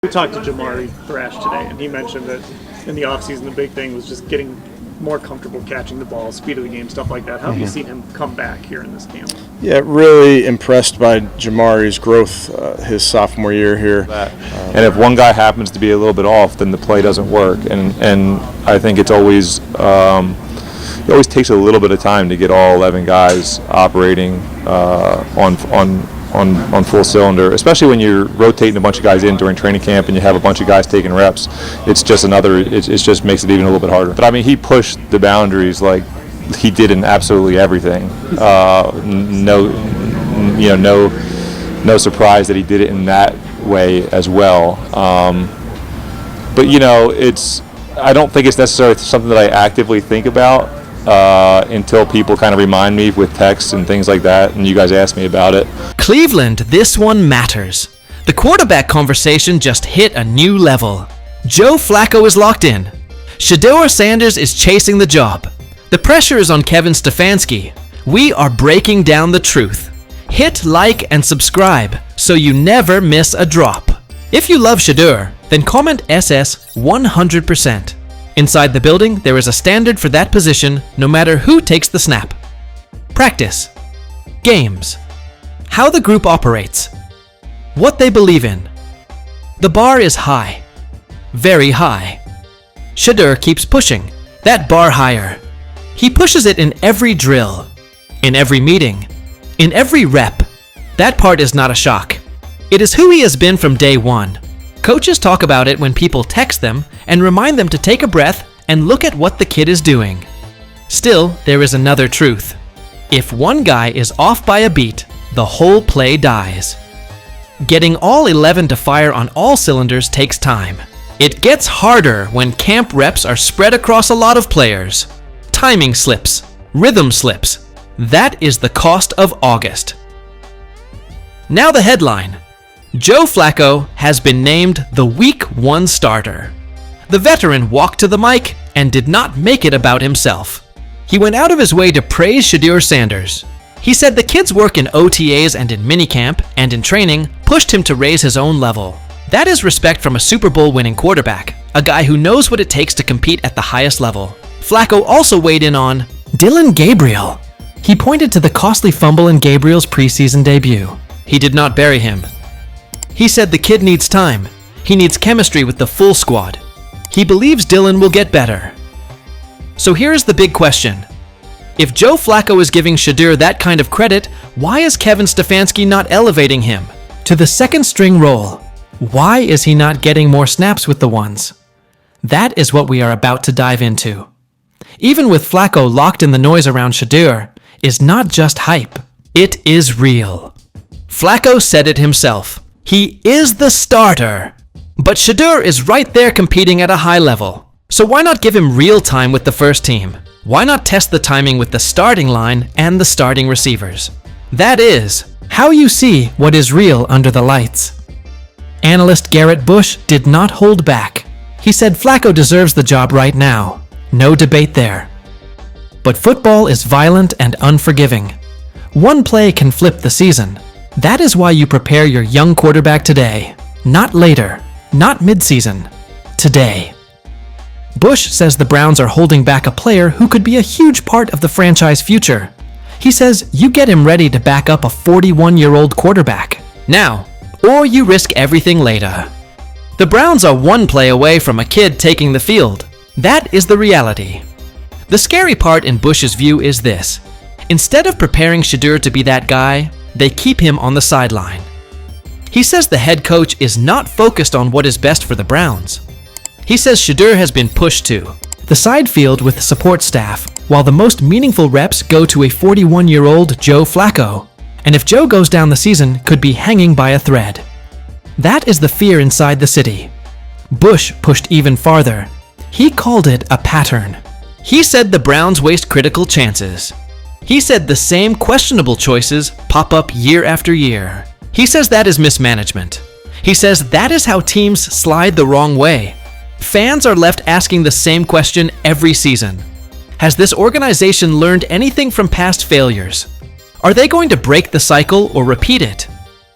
We talked to Jamari Thrash today, and he mentioned that in the offseason the big thing was just getting more comfortable catching the ball, speed of the game, stuff like that. How have you seen him come back here in this camp? Yeah, really impressed by Jamari's growth his sophomore year here. And if one guy happens to be a little bit off, then the play doesn't work. And I think it's always it always takes a little bit of time to get all 11 guys operating on full cylinder, especially when you're rotating a bunch of guys in during training camp and you have a bunch of guys taking reps. It's just it just makes it even a little bit harder. But I mean, he pushed the boundaries like he did in absolutely everything. No surprise that he did it in that way as well. But I don't think it's necessarily something that I actively think about until people kind of remind me with texts and things like that, and you guys ask me about it. Cleveland, this one matters. The quarterback conversation just hit a new level. Joe Flacco is locked in. Shedeur Sanders is chasing the job. The pressure is on Kevin Stefanski. We are breaking down the truth. Hit like and subscribe so you never miss a drop. If you love Shedeur, then comment SS 100%. Inside the building, there is a standard for that position no matter who takes the snap. Practice. Games. How the group operates. What they believe in. The bar is high. Very high. Shedeur keeps pushing that bar higher. He pushes it in every drill, in every meeting, in every rep. That part is not a shock. It is who he has been from day one. Coaches talk about it when people text them and remind them to take a breath and look at what the kid is doing. Still, there is another truth. If one guy is off by a beat, the whole play dies. Getting all 11 to fire on all cylinders takes time. It gets harder when camp reps are spread across a lot of players. Timing slips, rhythm slips. That is the cost of August. Now the headline. Joe Flacco has been named the Week 1 starter. The veteran walked to the mic and did not make it about himself. He went out of his way to praise Shedeur Sanders. He said the kid's work in OTAs and in minicamp and in training pushed him to raise his own level. That is respect from a Super Bowl winning quarterback, a guy who knows what it takes to compete at the highest level. Flacco also weighed in on Gabriel. He pointed to the costly fumble in Gabriel's preseason debut. He did not bury him. He said the kid needs time. He needs chemistry with the full squad. He believes Dylan will get better. So here is the big question. If Joe Flacco is giving Shedeur that kind of credit, why is Kevin Stefanski not elevating him to the second string role? Why is he not getting more snaps with the ones? That is what we are about to dive into. Even with Flacco locked in, the noise around Shedeur is not just hype. It is real. Flacco said it himself. He is the starter. But Shedeur is right there competing at a high level. So why not give him real time with the first team? Why not test the timing with the starting line and the starting receivers? That is how you see what is real under the lights. Analyst Garrett Bush did not hold back. He said Flacco deserves the job right now. No debate there. But football is violent and unforgiving. One play can flip the season. That is why you prepare your young quarterback today. Not later. Not midseason. Today. Bush says the Browns are holding back a player who could be a huge part of the franchise future. He says you get him ready to back up a 41-year-old quarterback now, or you risk everything later. The Browns are one play away from a kid taking the field. That is the reality. The scary part in Bush's view is this. Instead of preparing Shedeur to be that guy, they keep him on the sideline. He says the head coach is not focused on what is best for the Browns. He says Shedeur has been pushed to the side field with support staff, while the most meaningful reps go to a 41-year-old Joe Flacco, and if Joe goes down, the season could be hanging by a thread. That is the fear inside the city. Bush pushed even farther. He called it a pattern. He said the Browns waste critical chances. He said the same questionable choices pop up year after year. He says that is mismanagement. He says that is how teams slide the wrong way. Fans are left asking the same question every season. Has this organization learned anything from past failures? Are they going to break the cycle or repeat it?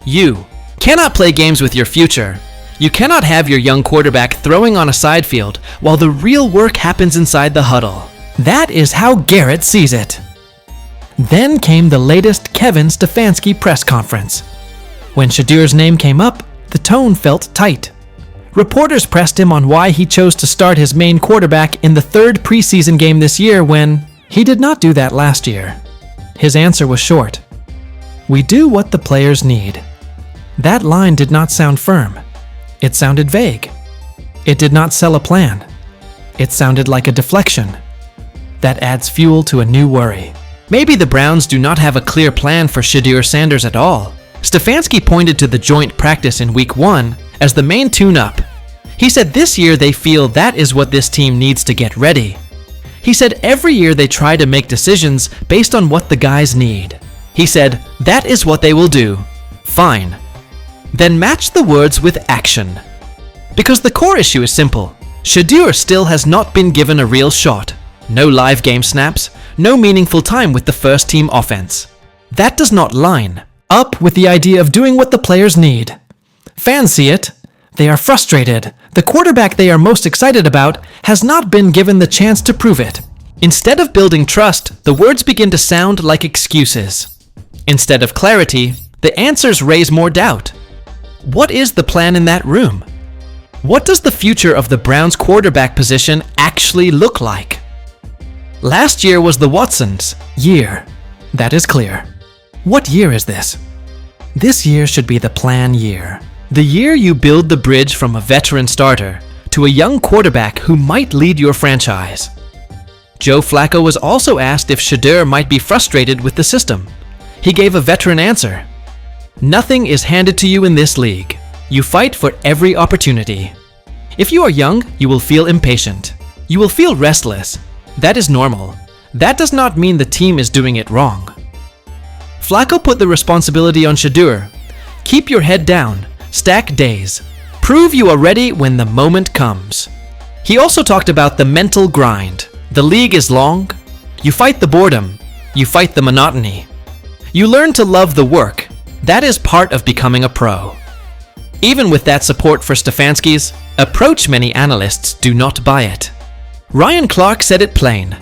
You cannot play games with your future. You cannot have your young quarterback throwing on a side field while the real work happens inside the huddle. That is how Garrett sees it. Then came the latest Kevin Stefanski press conference. When Shedeur's name came up, the tone felt tight. Reporters pressed him on why he chose to start his main quarterback in the third preseason game this year when he did not do that last year. His answer was short. "We do what the players need." That line did not sound firm. It sounded vague. It did not sell a plan. It sounded like a deflection. That adds fuel to a new worry. Maybe the Browns do not have a clear plan for Shedeur Sanders at all. Stefanski pointed to the joint practice in Week 1 as the main tune-up. He said this year they feel that is what this team needs to get ready. He said every year they try to make decisions based on what the guys need. He said, that is what they will do. Fine. Then match the words with action. Because the core issue is simple. Shedeur still has not been given a real shot. No live game snaps, no meaningful time with the first team offense. That does not line up with the idea of doing what the players need. Fans see it. They are frustrated. The quarterback they are most excited about has not been given the chance to prove it. Instead of building trust, the words begin to sound like excuses. Instead of clarity, the answers raise more doubt. What is the plan in that room? What does the future of the Browns quarterback position actually look like? Last year was the Watsons' year. That is clear. What year is this? This year should be the plan year. The year you build the bridge from a veteran starter to a young quarterback who might lead your franchise. Joe Flacco was also asked if Shedeur might be frustrated with the system. He gave a veteran answer. Nothing is handed to you in this league. You fight for every opportunity. If you are young, you will feel impatient. You will feel restless. That is normal. That does not mean the team is doing it wrong. Flacco put the responsibility on Shedeur. Keep your head down. Stack days. Prove you are ready when the moment comes. He also talked about the mental grind. The league is long. You fight the boredom. You fight the monotony. You learn to love the work. That is part of becoming a pro. Even with that support for Stefanski's approach, many analysts do not buy it. Ryan Clark said it plain.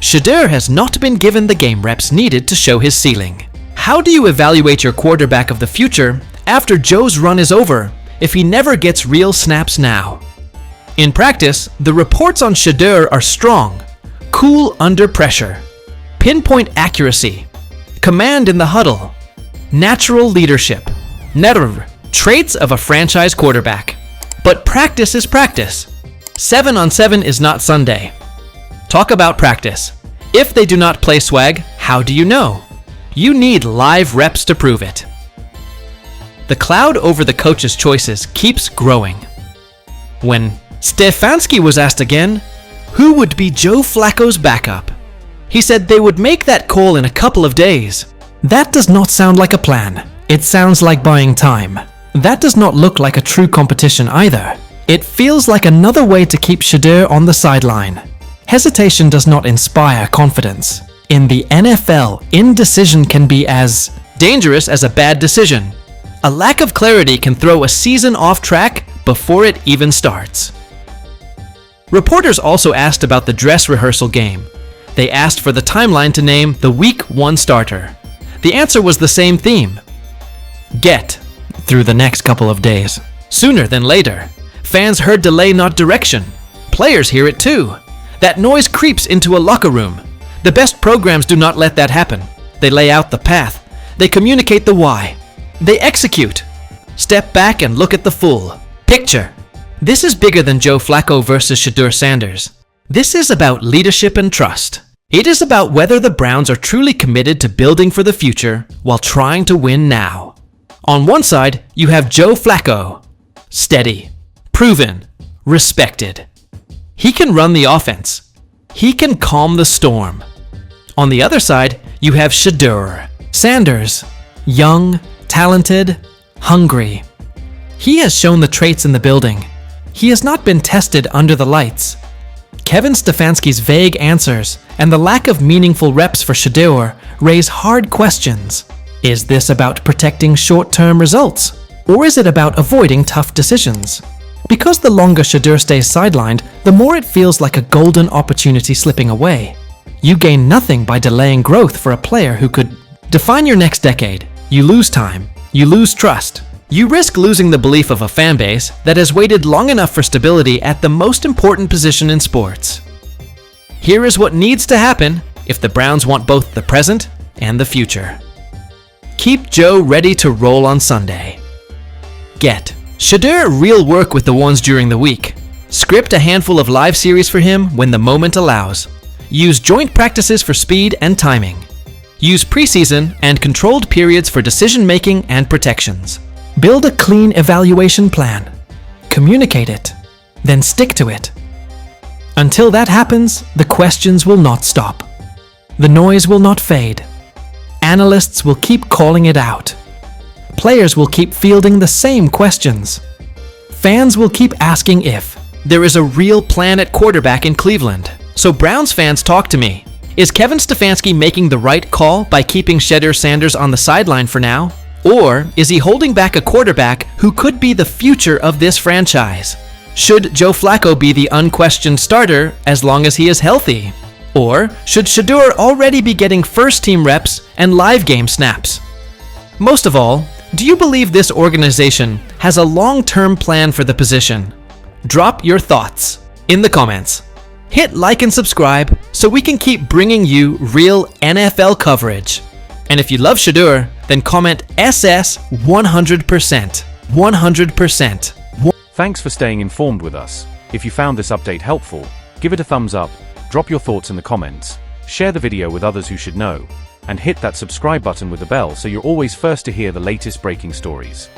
Shedeur has not been given the game reps needed to show his ceiling. How do you evaluate your quarterback of the future after Joe's run is over if he never gets real snaps now? In practice, the reports on Shedeur are strong, cool under pressure, pinpoint accuracy, command in the huddle, natural leadership, traits of a franchise quarterback. But practice is practice. 7-on-7 is not Sunday. Talk about practice. If they do not play swag, how do you know? You need live reps to prove it. The cloud over the coach's choices keeps growing. When Stefanski was asked again, who would be Joe Flacco's backup? He said they would make that call in a couple of days. That does not sound like a plan. It sounds like buying time. That does not look like a true competition either. It feels like another way to keep Shedeur on the sideline. Hesitation does not inspire confidence. In the NFL, indecision can be as dangerous as a bad decision. A lack of clarity can throw a season off track before it even starts. Reporters also asked about the dress rehearsal game. They asked for the timeline to name the Week 1 starter. The answer was the same theme. Get through the next couple of days. Sooner than later. Fans heard delay, not direction. Players hear it too. That noise creeps into a locker room. The best programs do not let that happen. They lay out the path. They communicate the why. They execute. Step back and look at the full picture. This is bigger than Joe Flacco versus Shedeur Sanders. This is about leadership and trust. It is about whether the Browns are truly committed to building for the future while trying to win now. On one side, you have Joe Flacco. Steady, proven, respected. He can run the offense. He can calm the storm. On the other side, you have Shedeur Sanders. Young, talented, hungry. He has shown the traits in the building. He has not been tested under the lights. Kevin Stefanski's vague answers and the lack of meaningful reps for Shedeur raise hard questions. Is this about protecting short-term results? Or is it about avoiding tough decisions? Because the longer Shedeur stays sidelined, the more it feels like a golden opportunity slipping away. You gain nothing by delaying growth for a player who could define your next decade. You lose time. You lose trust. You risk losing the belief of a fan base that has waited long enough for stability at the most important position in sports. Here is what needs to happen if the Browns want both the present and the future. Keep Joe ready to roll on Sunday. Get Shedeur real work with the ones during the week. Script a handful of live series for him when the moment allows. Use joint practices for speed and timing. Use preseason and controlled periods for decision-making and protections. Build a clean evaluation plan. Communicate it, then stick to it. Until that happens, the questions will not stop. The noise will not fade. Analysts will keep calling it out. Players will keep fielding the same questions. Fans will keep asking if there is a real plan at quarterback in Cleveland. So Browns fans, talk to me. Is Kevin Stefanski making the right call by keeping Shedeur Sanders on the sideline for now? Or is he holding back a quarterback who could be the future of this franchise? Should Joe Flacco be the unquestioned starter as long as he is healthy? Or should Shedeur already be getting first-team reps and live game snaps? Most of all, do you believe this organization has a long-term plan for the position? Drop your thoughts in the comments. Hit like and subscribe so we can keep bringing you real NFL coverage. And if you love Shedeur, then comment SS 100%. 100%. Thanks for staying informed with us. If you found this update helpful, give it a thumbs up, drop your thoughts in the comments, share the video with others who should know, and hit that subscribe button with the bell so you're always first to hear the latest breaking stories.